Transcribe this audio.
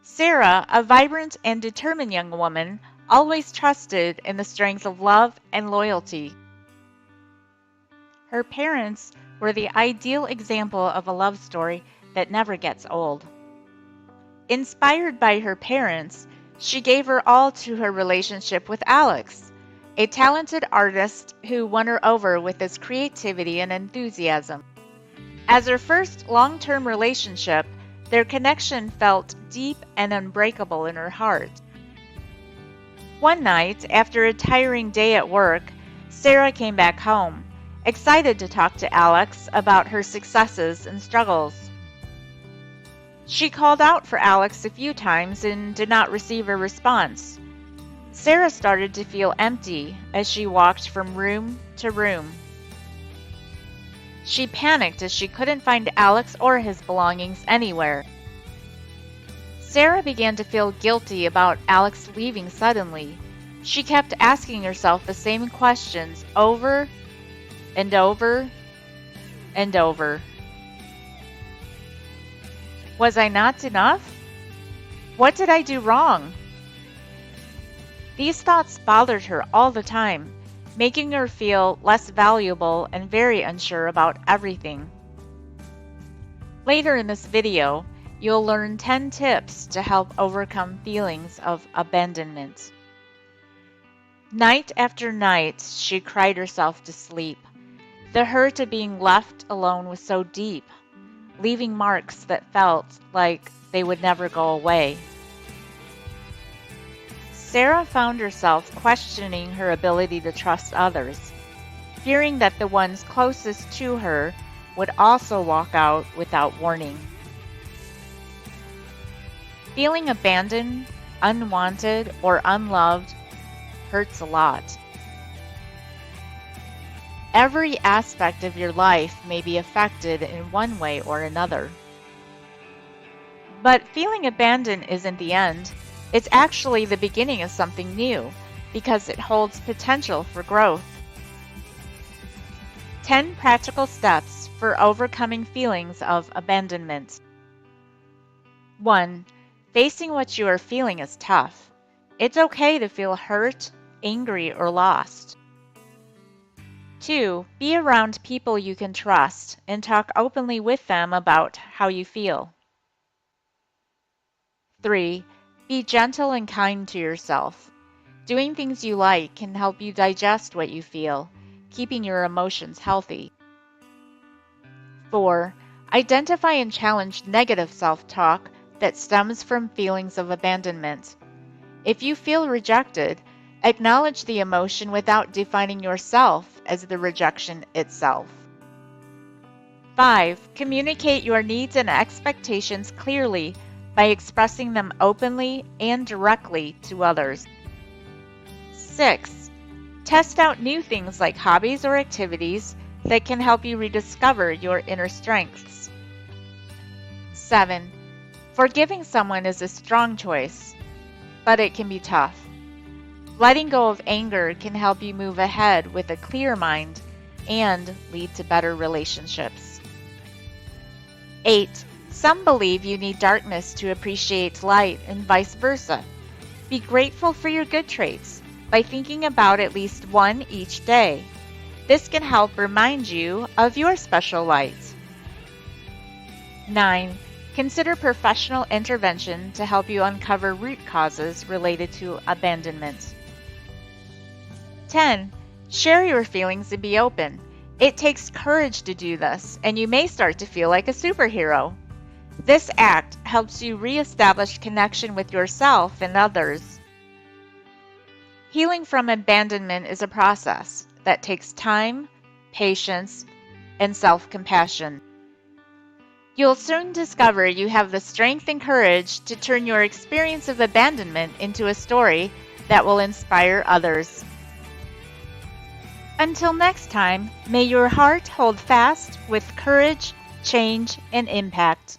Sarah, a vibrant and determined young woman, always trusted in the strength of love and loyalty. Her parents were the ideal example of a love story that never gets old. Inspired by her parents, she gave her all to her relationship with Alex, a talented artist who won her over with his creativity and enthusiasm. As her first long-term relationship, their connection felt deep and unbreakable in her heart. One night, after a tiring day at work, Sarah came back home, excited to talk to Alex about her successes and struggles. She called out for Alex a few times and did not receive a response. Sarah started to feel empty as she walked from room to room. She panicked as she couldn't find Alex or his belongings anywhere. Sarah began to feel guilty about Alex leaving suddenly. She kept asking herself the same questions over and over and over. Was I not enough? What did I do wrong? These thoughts bothered her all the time, making her feel less valuable and very unsure about everything. Later in this video, you'll learn 10 tips to help overcome feelings of abandonment. Night after night, she cried herself to sleep. The hurt of being left alone was so deep, leaving marks that felt like they would never go away. Sarah found herself questioning her ability to trust others, fearing that the ones closest to her would also walk out without warning. Feeling abandoned, unwanted, or unloved hurts a lot. Every aspect of your life may be affected in one way or another. But feeling abandoned isn't the end. It's actually the beginning of something new because it holds potential for growth. 10 practical steps for overcoming feelings of abandonment. 1. Facing what you are feeling is tough. It's okay to feel hurt, angry, or lost. 2. Be around people you can trust and talk openly with them about how you feel. 3. Be gentle and kind to yourself. Doing things you like can help you digest what you feel, keeping your emotions healthy. 4. Identify and challenge negative self-talk that stems from feelings of abandonment. If you feel rejected, acknowledge the emotion without defining yourself as the rejection itself. 5. Communicate your needs and expectations clearly by expressing them openly and directly to others. 6. Test out new things like hobbies or activities that can help you rediscover your inner strengths. 7. Forgiving someone is a strong choice, but it can be tough. Letting go of anger can help you move ahead with a clear mind and lead to better relationships. 8. Some believe you need darkness to appreciate light and vice versa. Be grateful for your good traits by thinking about at least one each day. This can help remind you of your special light. 9. Consider professional intervention to help you uncover root causes related to abandonment. 10. Share your feelings and be open. It takes courage to do this, and you may start to feel like a superhero. This act helps you reestablish connection with yourself and others. Healing from abandonment is a process that takes time, patience, and self-compassion. You'll soon discover you have the strength and courage to turn your experience of abandonment into a story that will inspire others. Until next time, may your heart hold fast with courage, change, and impact.